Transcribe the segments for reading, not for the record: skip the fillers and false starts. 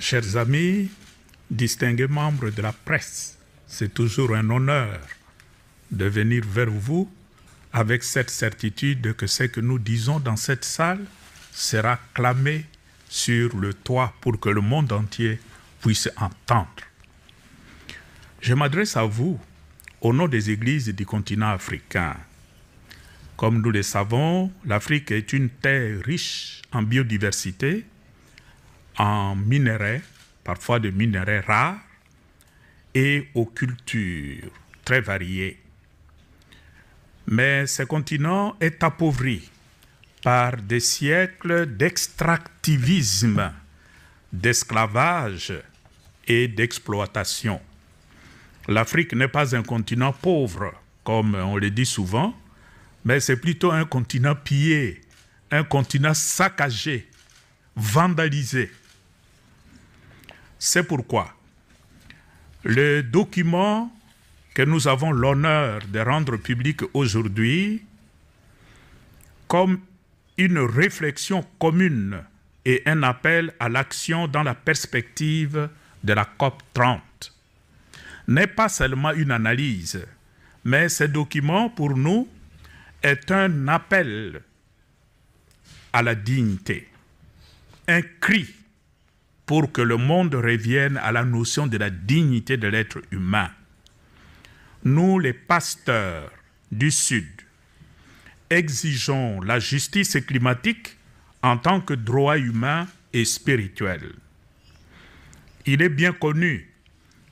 Chers amis, distingués membres de la presse, c'est toujours un honneur de venir vers vous avec cette certitude que ce que nous disons dans cette salle sera clamé sur le toit pour que le monde entier puisse entendre. Je m'adresse à vous au nom des églises du continent africain. Comme nous le savons, l'Afrique est une terre riche en biodiversité, en minerais, parfois de minerais rares, et aux cultures très variées. Mais ce continent est appauvri par des siècles d'extractivisme, d'esclavage et d'exploitation. L'Afrique n'est pas un continent pauvre, comme on le dit souvent, mais c'est plutôt un continent pillé, un continent saccagé, vandalisé. C'est pourquoi le document que nous avons l'honneur de rendre public aujourd'hui, comme une réflexion commune et un appel à l'action dans la perspective de la COP 30, n'est pas seulement une analyse, mais ce document pour nous est un appel à la dignité, un cri pour que le monde revienne à la notion de la dignité de l'être humain. Nous, les pasteurs du Sud, exigeons la justice climatique en tant que droit humain et spirituel. Il est bien connu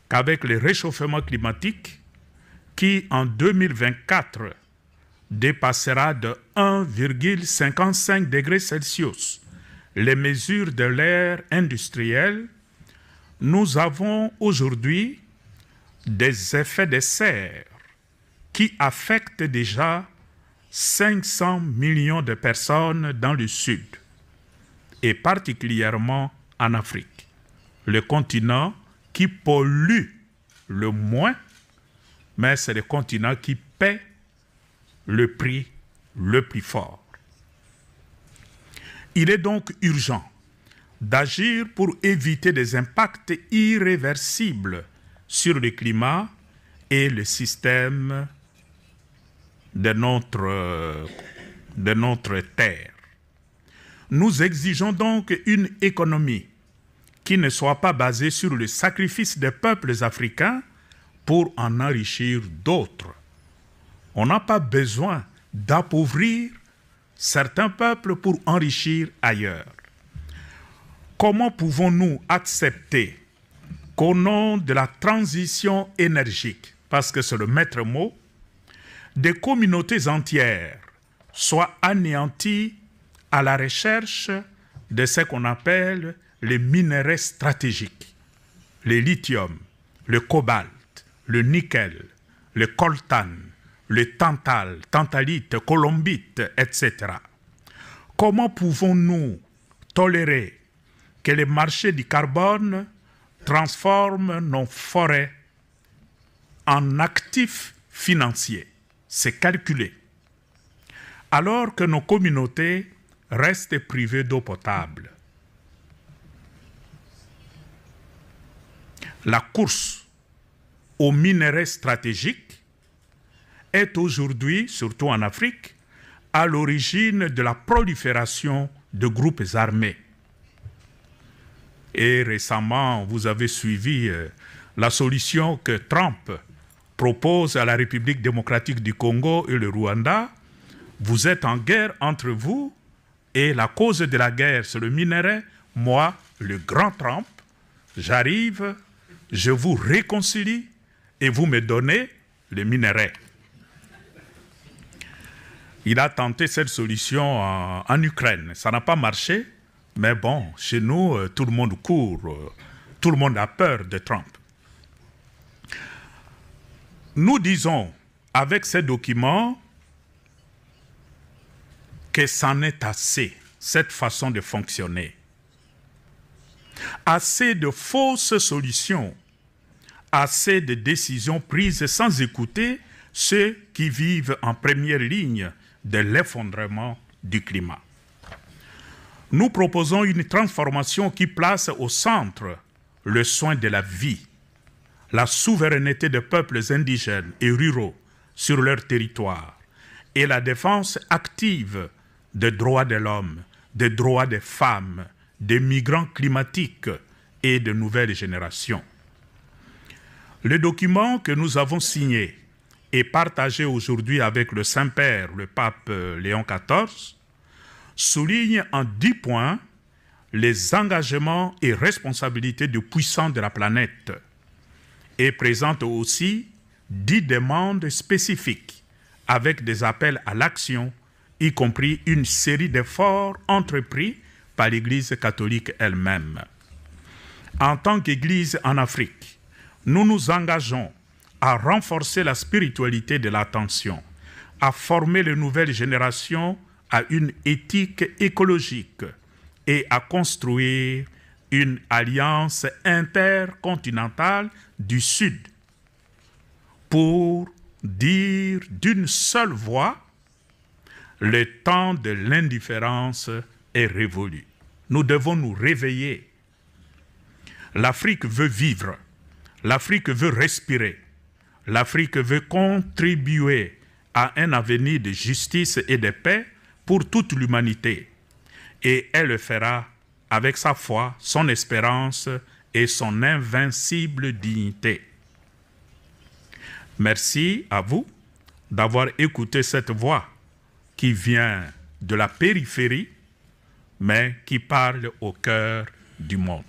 qu'avec le réchauffement climatique, qui en 2024 dépassera de 1,55 degrés Celsius les mesures de l'ère industrielle, nous avons aujourd'hui des effets de serre qui affectent déjà 500 millions de personnes dans le Sud, et particulièrement en Afrique, le continent qui pollue le moins, mais c'est le continent qui paie le prix le plus fort. Il est donc urgent d'agir pour éviter des impacts irréversibles sur le climat et le système de notre terre. Nous exigeons donc une économie qui ne soit pas basée sur le sacrifice des peuples africains pour en enrichir d'autres. On n'a pas besoin d'appauvrir certains peuples pour enrichir ailleurs. Comment pouvons-nous accepter qu'au nom de la transition énergique, parce que c'est le maître mot, des communautés entières soient anéanties à la recherche de ce qu'on appelle les minerais stratégiques, le lithium, le cobalt, le nickel, le coltan, le tantal, tantalite, colombite, etc. Comment pouvons-nous tolérer que les marchés du carbone transforment nos forêts en actifs financiers? C'est calculé. Alors que nos communautés restent privées d'eau potable. La course aux minerais stratégiques est aujourd'hui, surtout en Afrique, à l'origine de la prolifération de groupes armés. Et récemment, vous avez suivi la solution que Trump propose à la République démocratique du Congo et le Rwanda. Vous êtes en guerre entre vous et la cause de la guerre, c'est le minerai. Moi, le grand Trump, j'arrive, je vous réconcilie et vous me donnez le minerai. Il a tenté cette solution en Ukraine. Ça n'a pas marché, mais bon, chez nous, tout le monde court, tout le monde a peur de Trump. Nous disons, avec ces documents, que c'en est assez, cette façon de fonctionner. Assez de fausses solutions, assez de décisions prises sans écouter ceux qui vivent en première ligne de l'effondrement du climat. Nous proposons une transformation qui place au centre le soin de la vie, la souveraineté des peuples indigènes et ruraux sur leur territoire et la défense active des droits de l'homme, des droits des femmes, des migrants climatiques et de nouvelles générations. Le document que nous avons signé et partagé aujourd'hui avec le Saint-Père, le pape Léon XIV, souligne en 10 points les engagements et responsabilités des puissants de la planète et présente aussi 10 demandes spécifiques avec des appels à l'action, y compris une série d'efforts entrepris par l'Église catholique elle-même. En tant qu'Église en Afrique, nous nous engageons à renforcer la spiritualité de l'attention, à former les nouvelles générations à une éthique écologique et à construire une alliance intercontinentale du Sud pour dire d'une seule voix, le temps de l'indifférence est révolu. Nous devons nous réveiller. L'Afrique veut vivre. L'Afrique veut respirer. L'Afrique veut contribuer à un avenir de justice et de paix pour toute l'humanité. Et elle le fera avec sa foi, son espérance et son invincible dignité. Merci à vous d'avoir écouté cette voix qui vient de la périphérie, mais qui parle au cœur du monde.